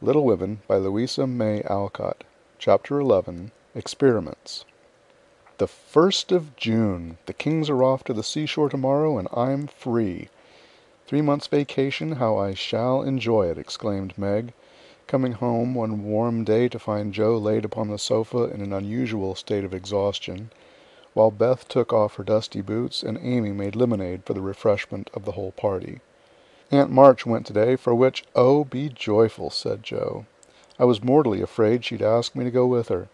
Little Women by Louise May Alcott. Chapter 11. Experiments. The 1st of June! The Kings are off to the seashore tomorrow, and I'm free. 3 months' vacation, how I shall enjoy it, exclaimed Meg, coming home one warm day to find Joe laid upon the sofa in an unusual state of exhaustion, while Beth took off her dusty boots and Amy made lemonade for the refreshment of the whole party. Aunt March went today, for which, oh, be joyful, said Joe. I was mortally afraid she'd ask me to go with her.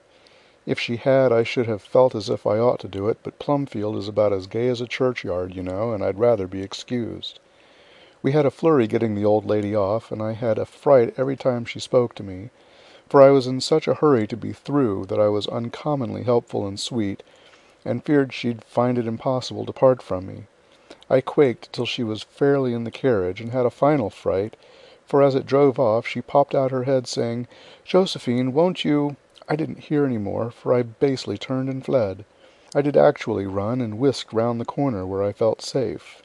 If she had, I should have felt as if I ought to do it, but Plumfield is about as gay as a churchyard, you know, and I'd rather be excused. We had a flurry getting the old lady off, and I had a fright every time she spoke to me, for I was in such a hurry to be through that I was uncommonly helpful and sweet, and feared she'd find it impossible to part from me. I quaked till she was fairly in the carriage, and had a final fright, for as it drove off she popped out her head, saying, "Josephine, won't you—" I didn't hear any more, for I basely turned and fled. I did actually run, and whisked round the corner where I felt safe.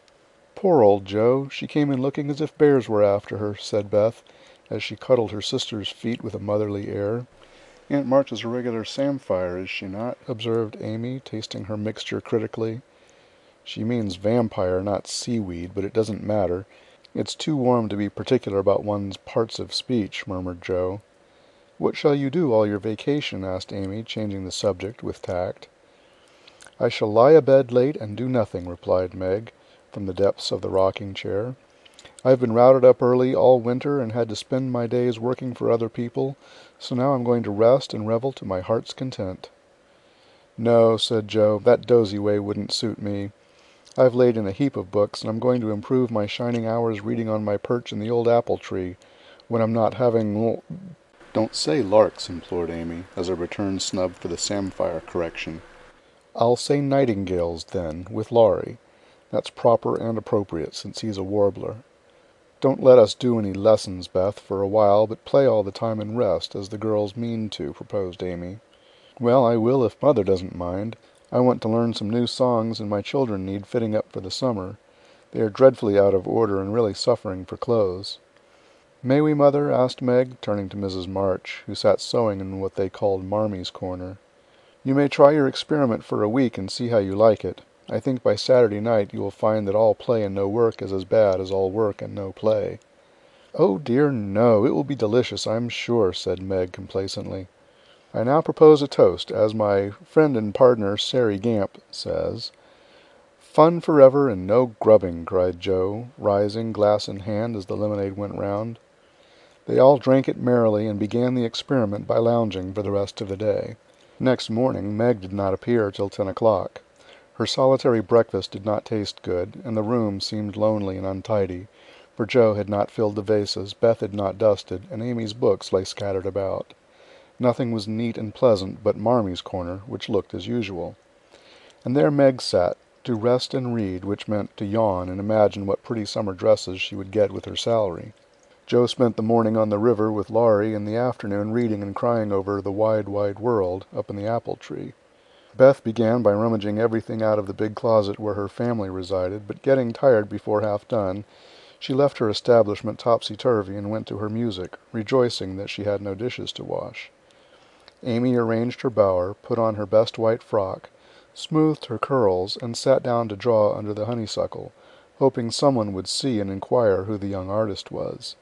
"Poor old Jo, she came in looking as if bears were after her," said Beth, as she cuddled her sister's feet with a motherly air. "Aunt March is a regular samphire, is she not?" observed Amy, tasting her mixture critically. "She means vampire, not seaweed, but it doesn't matter. It's too warm to be particular about one's parts of speech," murmured Joe. "What shall you do all your vacation?" asked Amy, changing the subject with tact. "I shall lie abed late and do nothing," replied Meg, from the depths of the rocking-chair. "I've been routed up early all winter and had to spend my days working for other people, so now I'm going to rest and revel to my heart's content." "No," said Joe, "that dozy way wouldn't suit me. I've laid in a heap of books, and I'm going to improve my shining hours reading on my perch in the old apple tree, when I'm not having "Don't say larks," implored Amy, as a return snub for the samphire correction. "I'll say nightingales, then, with Laurie. That's proper and appropriate, since he's a warbler." "Don't let us do any lessons, Beth, for a while, but play all the time and rest, as the girls mean to," proposed Amy. "Well, I will if Mother doesn't mind. I want to learn some new songs, and my children need fitting up for the summer. They are dreadfully out of order and really suffering for clothes." "May we, Mother?" asked Meg, turning to Mrs. March, who sat sewing in what they called Marmy's corner. "You may try your experiment for a week and see how you like it. I think by Saturday night you will find that all play and no work is as bad as all work and no play." "Oh dear, no, it will be delicious, I'm sure," said Meg complacently. "I now propose a toast, as my friend and partner, Sary Gamp, says." "Fun forever and no grubbing," cried Joe, rising, glass in hand, as the lemonade went round. They all drank it merrily, and began the experiment by lounging for the rest of the day. Next morning Meg did not appear till 10 o'clock. Her solitary breakfast did not taste good, and the room seemed lonely and untidy, for Joe had not filled the vases, Beth had not dusted, and Amy's books lay scattered about. Nothing was neat and pleasant but Marmy's corner, which looked as usual. And there Meg sat, to rest and read, which meant to yawn and imagine what pretty summer dresses she would get with her salary. Joe spent the morning on the river with Laurie, and the afternoon reading and crying over The Wide, Wide World up in the apple tree. Beth began by rummaging everything out of the big closet where her family resided, but getting tired before half done, she left her establishment topsy-turvy and went to her music, rejoicing that she had no dishes to wash. Amy arranged her bower, put on her best white frock, smoothed her curls, and sat down to draw under the honeysuckle, hoping someone would see and inquire who the young artist was.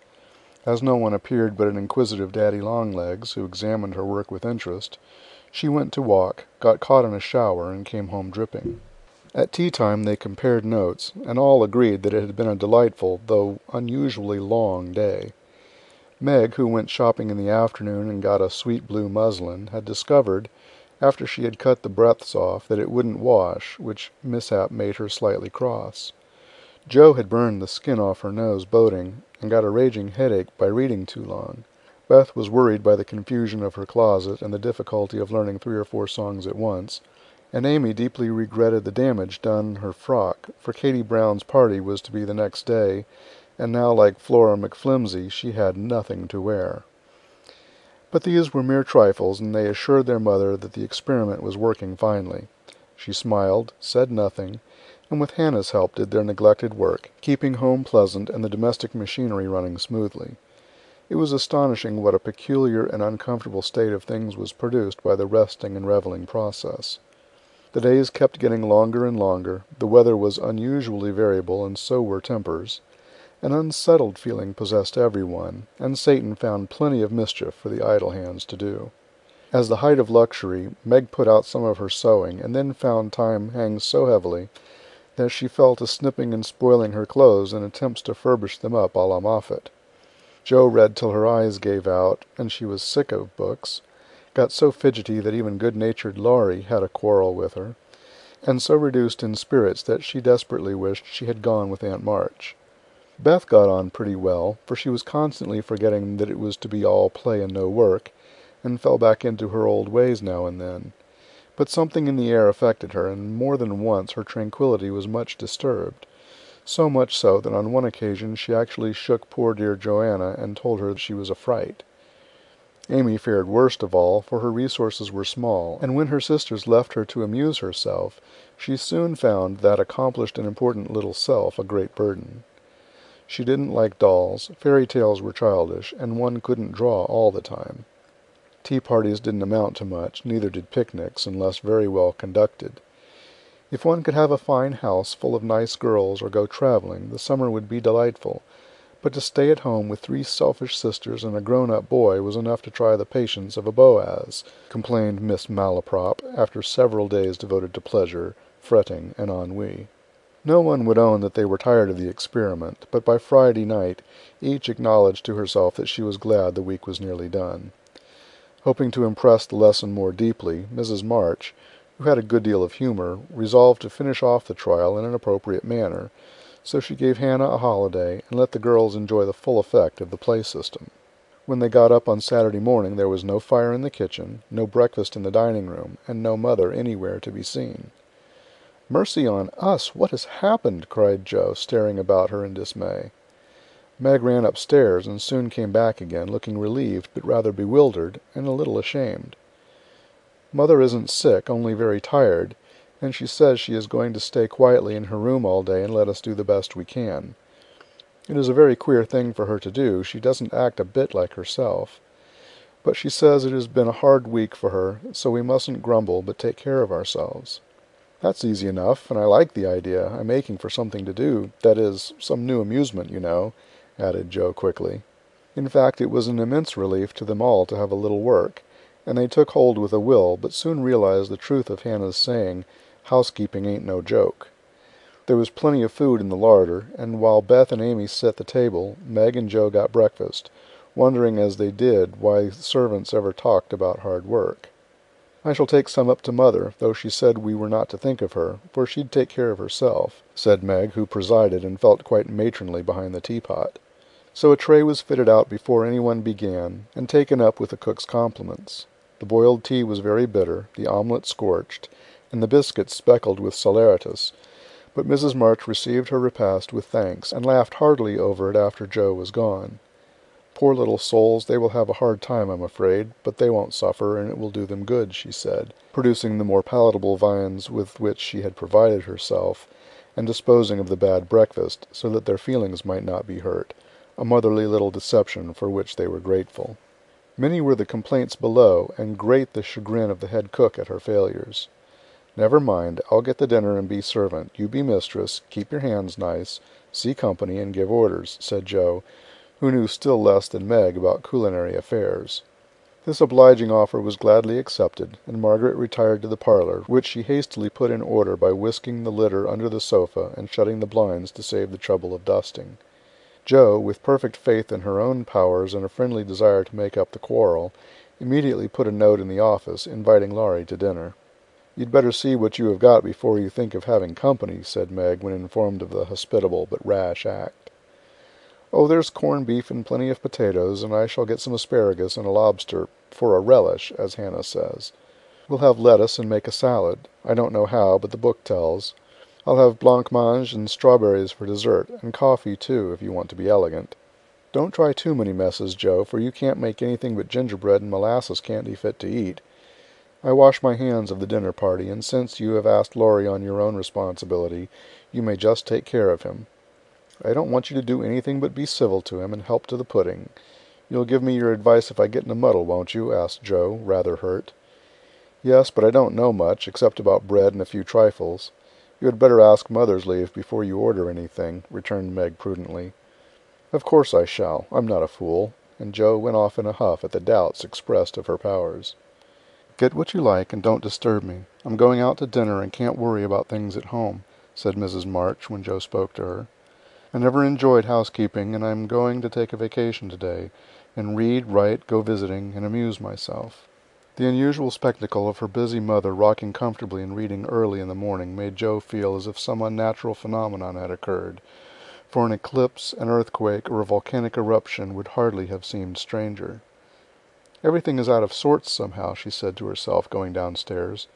As no one appeared but an inquisitive daddy-long-legs, who examined her work with interest, she went to walk, got caught in a shower, and came home dripping. At tea-time they compared notes, and all agreed that it had been a delightful, though unusually long, day. Meg, who went shopping in the afternoon and got a sweet blue muslin, had discovered, after she had cut the breadths off, that it wouldn't wash, which mishap made her slightly cross. Joe had burned the skin off her nose boating, and got a raging headache by reading too long. Beth was worried by the confusion of her closet and the difficulty of learning 3 or 4 songs at once, and Amy deeply regretted the damage done her frock, for Katy Brown's party was to be the next day, and now, like Flora McFlimsy, she had nothing to wear. But these were mere trifles, and they assured their mother that the experiment was working finely. She smiled, said nothing, and with Hannah's help did their neglected work, keeping home pleasant and the domestic machinery running smoothly. It was astonishing what a peculiar and uncomfortable state of things was produced by the resting and reveling process. The days kept getting longer and longer, the weather was unusually variable, and so were tempers. An unsettled feeling possessed everyone, and Satan found plenty of mischief for the idle hands to do. As the height of luxury, Meg put out some of her sewing, and then found time hang so heavily that she fell to snipping and spoiling her clothes in attempts to furbish them up a la Moffat. Jo read till her eyes gave out, and she was sick of books, got so fidgety that even good-natured Laurie had a quarrel with her, and so reduced in spirits that she desperately wished she had gone with Aunt March. Beth got on pretty well, for she was constantly forgetting that it was to be all play and no work, and fell back into her old ways now and then. But something in the air affected her, and more than once her tranquillity was much disturbed. So much so that on one occasion she actually shook poor dear Joanna and told her she was a fright. Amy fared worst of all, for her resources were small, and when her sisters left her to amuse herself, she soon found that accomplished and important little self a great burden. She didn't like dolls, fairy tales were childish, and one couldn't draw all the time. Tea parties didn't amount to much, neither did picnics, unless very well conducted. If one could have a fine house full of nice girls or go traveling, the summer would be delightful, but to stay at home with 3 selfish sisters and a grown-up boy was enough to try the patience of a Boaz, complained Miss Malaprop, after several days devoted to pleasure, fretting, and ennui. No one would own that they were tired of the experiment, but by Friday night each acknowledged to herself that she was glad the week was nearly done. Hoping to impress the lesson more deeply, Mrs. March, who had a good deal of humor, resolved to finish off the trial in an appropriate manner, so she gave Hannah a holiday and let the girls enjoy the full effect of the play system. When they got up on Saturday morning there was no fire in the kitchen, no breakfast in the dining room, and no mother anywhere to be seen. "Mercy on us, what has happened?" cried Jo, staring about her in dismay. Meg ran upstairs and soon came back again, looking relieved but rather bewildered, and a little ashamed. "Mother isn't sick, only very tired, and she says she is going to stay quietly in her room all day and let us do the best we can. It is a very queer thing for her to do, she doesn't act a bit like herself. But she says it has been a hard week for her, so we mustn't grumble but take care of ourselves." "That's easy enough, and I like the idea. I'm aching for something to do, that is, some new amusement, you know," added Jo quickly. In fact, it was an immense relief to them all to have a little work, and they took hold with a will, but soon realized the truth of Hannah's saying, "Housekeeping ain't no joke." There was plenty of food in the larder, and while Beth and Amy set the table, Meg and Jo got breakfast, wondering as they did why servants ever talked about hard work. "I shall take some up to Mother, though she said we were not to think of her, for she'd take care of herself," said Meg, who presided and felt quite matronly behind the teapot. So a tray was fitted out before anyone began, and taken up with the cook's compliments. The boiled tea was very bitter, the omelette scorched, and the biscuits speckled with saleratus, but Mrs. March received her repast with thanks, and laughed heartily over it after Jo was gone. "Poor little souls, they will have a hard time, I'm afraid, but they won't suffer, and it will do them good," she said, producing the more palatable viands with which she had provided herself, and disposing of the bad breakfast, so that their feelings might not be hurt, a motherly little deception for which they were grateful. Many were the complaints below, and great the chagrin of the head cook at her failures. "Never mind, I'll get the dinner and be servant. You be mistress, keep your hands nice, see company, and give orders," said Jo, who knew still less than Meg about culinary affairs. This obliging offer was gladly accepted, and Margaret retired to the parlor, which she hastily put in order by whisking the litter under the sofa and shutting the blinds to save the trouble of dusting. Jo, with perfect faith in her own powers and a friendly desire to make up the quarrel, immediately put a note in the office, inviting Laurie to dinner. "You'd better see what you have got before you think of having company," said Meg, when informed of the hospitable but rash act. "Oh, there's corned beef and plenty of potatoes, and I shall get some asparagus and a lobster, for a relish, as Hannah says. We'll have lettuce and make a salad. I don't know how, but the book tells. I'll have blancmange and strawberries for dessert, and coffee, too, if you want to be elegant. Don't try too many messes, Jo, for you can't make anything but gingerbread and molasses candy fit to eat. I wash my hands of the dinner party, and since you have asked Laurie on your own responsibility, you may just take care of him. I don't want you to do anything but be civil to him and help to the pudding. "You'll give me your advice if I get in a muddle, won't you?" asked Joe, rather hurt. "Yes, but I don't know much, except about bread and a few trifles. You had better ask Mother's leave before you order anything," returned Meg prudently. "Of course I shall. I'm not a fool," and Joe went off in a huff at the doubts expressed of her powers. "Get what you like, and don't disturb me. I'm going out to dinner and can't worry about things at home," said Mrs. March when Joe spoke to her. "I never enjoyed housekeeping, and I'm going to take a vacation today, and read, write, go visiting, and amuse myself." The unusual spectacle of her busy mother rocking comfortably and reading early in the morning made Joe feel as if some unnatural phenomenon had occurred, for an eclipse, an earthquake, or a volcanic eruption would hardly have seemed stranger. "Everything is out of sorts somehow," she said to herself, going downstairs.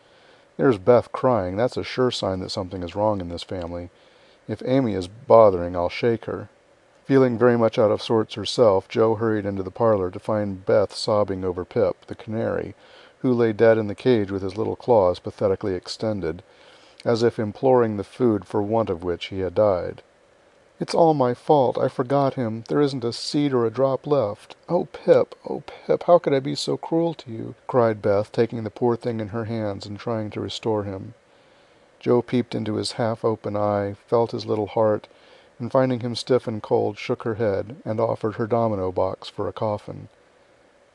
"There's Beth crying. That's a sure sign that something is wrong in this family. If Amy is bothering, I'll shake her." Feeling very much out of sorts herself, Joe hurried into the parlor to find Beth sobbing over Pip, the canary, who lay dead in the cage with his little claws pathetically extended, as if imploring the food for want of which he had died. "It's all my fault. I forgot him. There isn't a seed or a drop left. Oh, Pip, how could I be so cruel to you?" cried Beth, taking the poor thing in her hands and trying to restore him. Joe peeped into his half-open eye, felt his little heart, and finding him stiff and cold, shook her head, and offered her domino box for a coffin.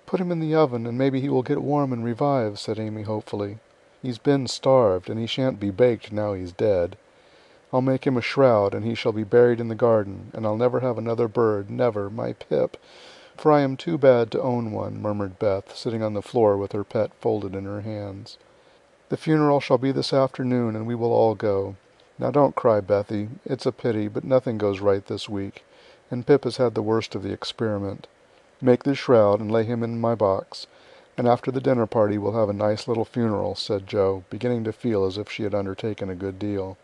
"Put him in the oven, and maybe he will get warm and revive," said Amy hopefully. "He's been starved, and he shan't be baked now he's dead. I'll make him a shroud, and he shall be buried in the garden, and I'll never have another bird, never, my Pip, for I am too bad to own one," murmured Beth, sitting on the floor with her pet folded in her hands. "The funeral shall be this afternoon, and we will all go. Now don't cry, Bethy. It's a pity, but nothing goes right this week, and Pip has had the worst of the experiment. Make the shroud and lay him in my box, and after the dinner party we'll have a nice little funeral," said Joe, beginning to feel as if she had undertaken a good deal.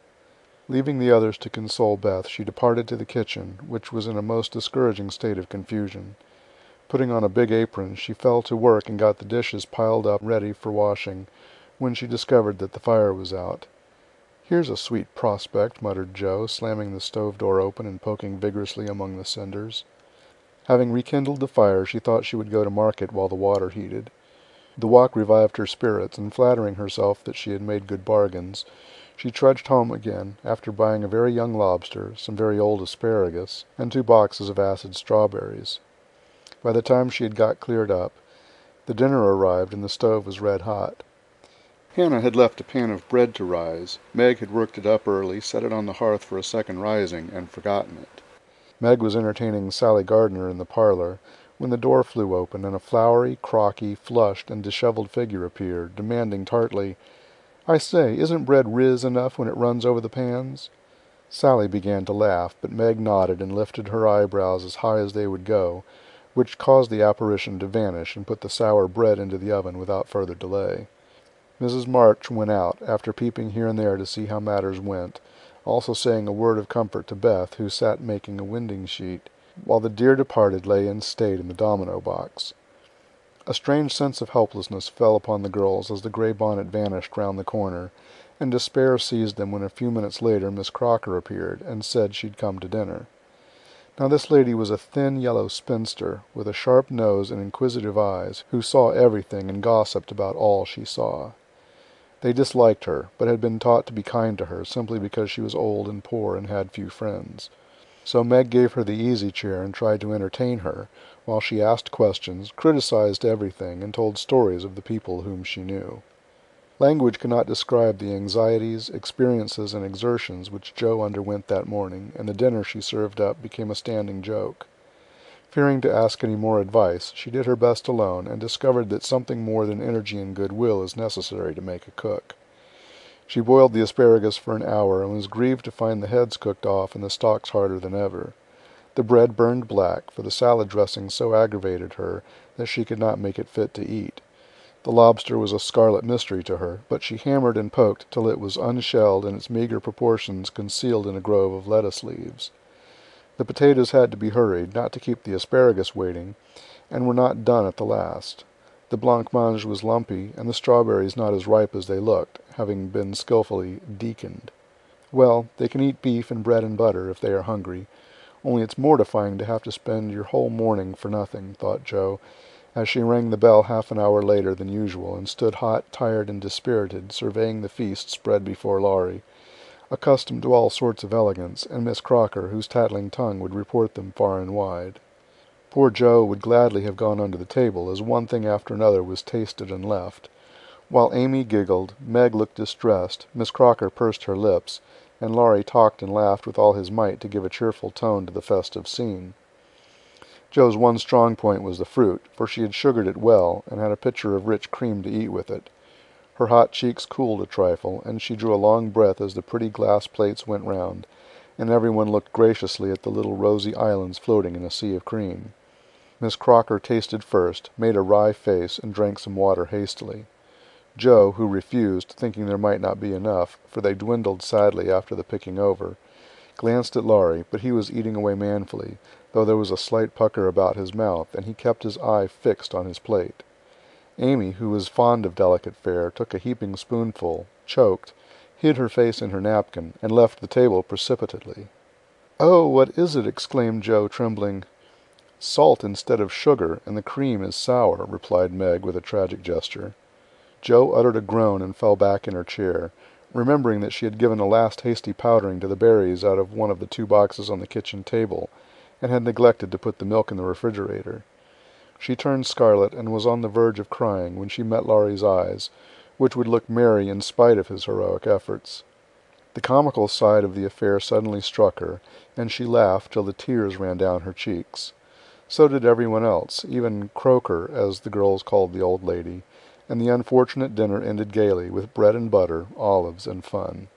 Leaving the others to console Beth, she departed to the kitchen, which was in a most discouraging state of confusion. Putting on a big apron, she fell to work and got the dishes piled up ready for washing, when she discovered that the fire was out. "Here's a sweet prospect," muttered Joe, slamming the stove door open and poking vigorously among the cinders. Having rekindled the fire, she thought she would go to market while the water heated. The walk revived her spirits, and flattering herself that she had made good bargains, she trudged home again, after buying a very young lobster, some very old asparagus, and 2 boxes of acid strawberries. By the time she had got cleared up, the dinner arrived and the stove was red hot. Hannah had left a pan of bread to rise. Meg had worked it up early, set it on the hearth for a second rising, and forgotten it. Meg was entertaining Sally Gardner in the parlor, when the door flew open, and a flowery, crocky, flushed, and disheveled figure appeared, demanding tartly, "I say, isn't bread riz enough when it runs over the pans?" Sally began to laugh, but Meg nodded and lifted her eyebrows as high as they would go, which caused the apparition to vanish and put the sour bread into the oven without further delay. Mrs. March went out, after peeping here and there to see how matters went, also saying a word of comfort to Beth, who sat making a winding-sheet, while the dear departed lay in state in the domino box. A strange sense of helplessness fell upon the girls as the gray bonnet vanished round the corner, and despair seized them when a few minutes later Miss Crocker appeared, and said she'd come to dinner. Now this lady was a thin yellow spinster, with a sharp nose and inquisitive eyes, who saw everything and gossiped about all she saw. They disliked her, but had been taught to be kind to her, simply because she was old and poor and had few friends. So Meg gave her the easy chair and tried to entertain her, while she asked questions, criticized everything, and told stories of the people whom she knew. Language cannot describe the anxieties, experiences, and exertions which Joe underwent that morning, and the dinner she served up became a standing joke. Fearing to ask any more advice, she did her best alone, and discovered that something more than energy and goodwill is necessary to make a cook. She boiled the asparagus for an hour, and was grieved to find the heads cooked off and the stalks harder than ever. The bread burned black, for the salad dressing so aggravated her that she could not make it fit to eat. The lobster was a scarlet mystery to her, but she hammered and poked till it was unshelled and its meager proportions concealed in a grove of lettuce leaves. The potatoes had to be hurried, not to keep the asparagus waiting, and were not done at the last. The blancmange was lumpy, and the strawberries not as ripe as they looked, having been skilfully deaconed. Well, they can eat beef and bread and butter, if they are hungry, Only it's mortifying to have to spend your whole morning for nothing, thought Jo, as she rang the bell half an hour later than usual, and stood hot, tired, and dispirited, surveying the feast spread before Laurie, accustomed to all sorts of elegance, and Miss Crocker, whose tattling tongue would report them far and wide. Poor Jo would gladly have gone under the table, as one thing after another was tasted and left. While Amy giggled, Meg looked distressed, Miss Crocker pursed her lips, and Laurie talked and laughed with all his might to give a cheerful tone to the festive scene. Jo's one strong point was the fruit, for she had sugared it well, and had a pitcher of rich cream to eat with it. Her hot cheeks cooled a trifle, and she drew a long breath as the pretty glass plates went round, and everyone looked graciously at the little rosy islands floating in a sea of cream. Miss Crocker tasted first, made a wry face, and drank some water hastily. Jo, who refused, thinking there might not be enough, for they dwindled sadly after the picking over, glanced at Laurie, but he was eating away manfully, though there was a slight pucker about his mouth, and he kept his eye fixed on his plate. Amy, who was fond of delicate fare, took a heaping spoonful, choked, hid her face in her napkin, and left the table precipitately. "Oh, what is it?" exclaimed Jo, trembling. "Salt instead of sugar, and the cream is sour," replied Meg with a tragic gesture. Jo uttered a groan and fell back in her chair, remembering that she had given a last hasty powdering to the berries out of one of the 2 boxes on the kitchen table, and had neglected to put the milk in the refrigerator. She turned scarlet, and was on the verge of crying, when she met Laurie's eyes, which would look merry in spite of his heroic efforts. The comical side of the affair suddenly struck her, and she laughed till the tears ran down her cheeks. So did everyone else, even Croker, as the girls called the old lady, and the unfortunate dinner ended gaily, with bread and butter, olives, and fun.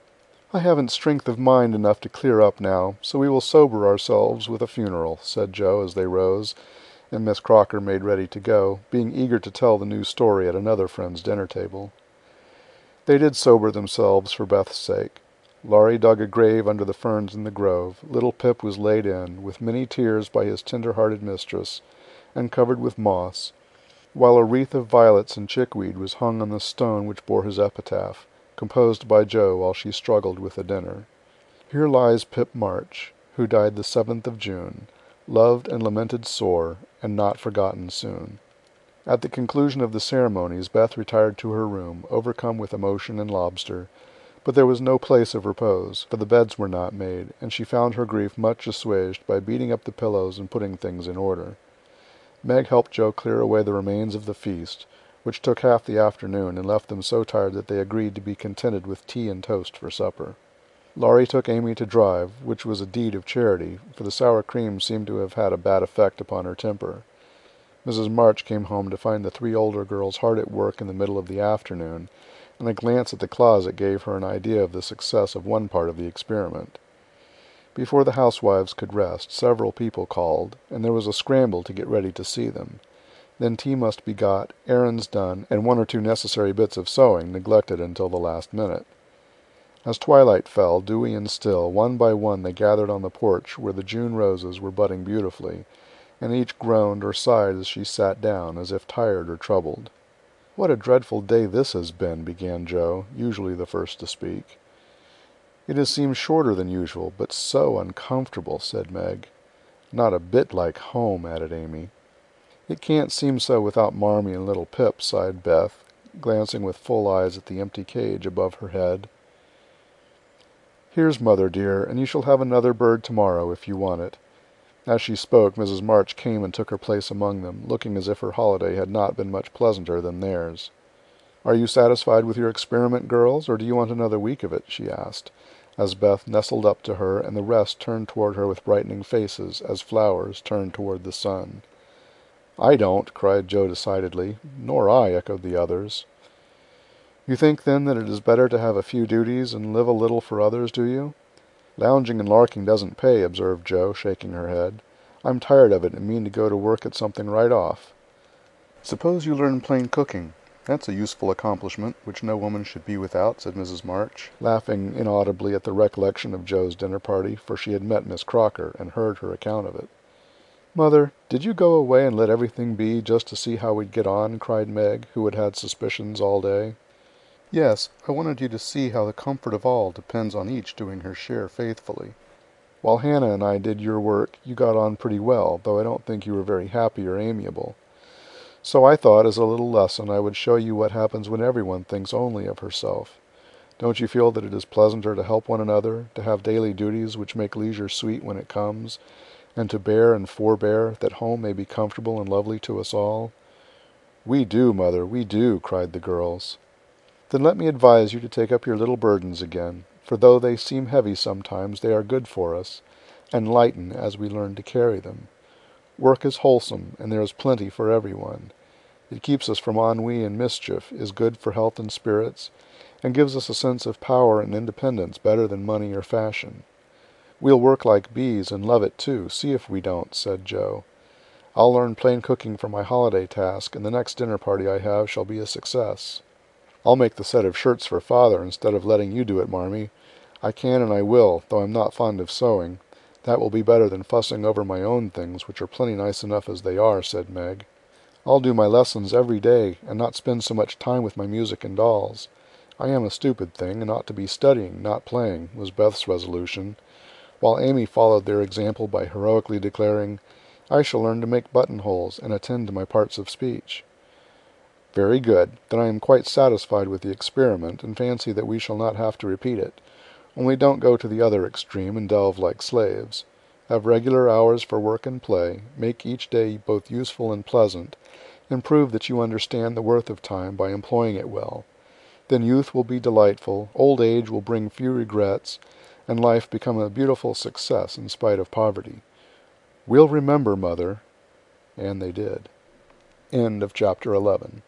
"I haven't strength of mind enough to clear up now, so we will sober ourselves with a funeral," said Jo as they rose, and Miss Crocker made ready to go, being eager to tell the new story at another friend's dinner table. They did sober themselves for Beth's sake. Laurie dug a grave under the ferns in the grove. Little Pip was laid in, with many tears by his tender-hearted mistress, and covered with moss, while a wreath of violets and chickweed was hung on the stone which bore his epitaph, composed by Jo while she struggled with the dinner. "Here lies Pip March, who died the 7th of June, loved and lamented sore, and not forgotten soon." At the conclusion of the ceremonies, Beth retired to her room, overcome with emotion and lobster, but there was no place of repose, for the beds were not made, and she found her grief much assuaged by beating up the pillows and putting things in order. Meg helped Jo clear away the remains of the feast, which took half the afternoon, and left them so tired that they agreed to be contented with tea and toast for supper. Laurie took Amy to drive, which was a deed of charity, for the sour cream seemed to have had a bad effect upon her temper. Mrs. March came home to find the 3 older girls hard at work in the middle of the afternoon, and a glance at the closet gave her an idea of the success of one part of the experiment. Before the housewives could rest, several people called, and there was a scramble to get ready to see them. Then tea must be got, errands done, and 1 or 2 necessary bits of sewing neglected until the last minute. As twilight fell, dewy and still, one by one they gathered on the porch where the June roses were budding beautifully, and each groaned or sighed as she sat down, as if tired or troubled. "What a dreadful day this has been," began Jo, usually the first to speak. "It has seemed shorter than usual, but so uncomfortable," said Meg. "Not a bit like home," added Amy. "It can't seem so without Marmee and little Pip," sighed Beth, glancing with full eyes at the empty cage above her head. "Here's Mother, dear, and you shall have another bird tomorrow if you want it." As she spoke, Mrs. March came and took her place among them, looking as if her holiday had not been much pleasanter than theirs. "Are you satisfied with your experiment, girls, or do you want another week of it?" she asked, as Beth nestled up to her, and the rest turned toward her with brightening faces, as flowers turn toward the sun. "I don't," cried Jo decidedly. "Nor I," echoed the others. "You think, then, that it is better to have a few duties, and live a little for others, do you?" "Lounging and larking doesn't pay," observed Jo, shaking her head. "I'm tired of it, and mean to go to work at something right off." "Suppose you learn plain cooking. That's a useful accomplishment, which no woman should be without," said Mrs. March, laughing inaudibly at the recollection of Jo's dinner party, for she had met Miss Crocker, and heard her account of it. "Mother, did you go away and let everything be, just to see how we'd get on?" cried Meg, who had had suspicions all day. "Yes, I wanted you to see how the comfort of all depends on each doing her share faithfully." While Hannah and I did your work, you got on pretty well, though I don't think you were very happy or amiable. So I thought, as a little lesson, I would show you what happens when everyone thinks only of herself. Don't you feel that it is pleasanter to help one another, to have daily duties which make leisure sweet when it comes, and to bear and forbear, that home may be comfortable and lovely to us all?" "We do, Mother, we do," cried the girls. "Then let me advise you to take up your little burdens again, for though they seem heavy sometimes, they are good for us, and lighten as we learn to carry them. Work is wholesome, and there is plenty for everyone. It keeps us from ennui and mischief, is good for health and spirits, and gives us a sense of power and independence better than money or fashion. We'll work like bees and love it too, see if we don't," said Joe. "I'll learn plain cooking for my holiday task, and the next dinner party I have shall be a success. I'll make the set of shirts for Father instead of letting you do it, Marmee. I can and I will, though I'm not fond of sewing. That will be better than fussing over my own things, which are plenty nice enough as they are," said Meg. "I'll do my lessons every day, and not spend so much time with my music and dolls. I am a stupid thing, and ought to be studying, not playing," was Beth's resolution, while Amy followed their example by heroically declaring, "I shall learn to make buttonholes, and attend to my parts of speech." "Very good. Then I am quite satisfied with the experiment, and fancy that we shall not have to repeat it. Only don't go to the other extreme, and delve like slaves. Have regular hours for work and play, make each day both useful and pleasant, and prove that you understand the worth of time by employing it well. Then youth will be delightful, old age will bring few regrets, and life become a beautiful success in spite of poverty. We'll remember, Mother." And they did. End of chapter 11.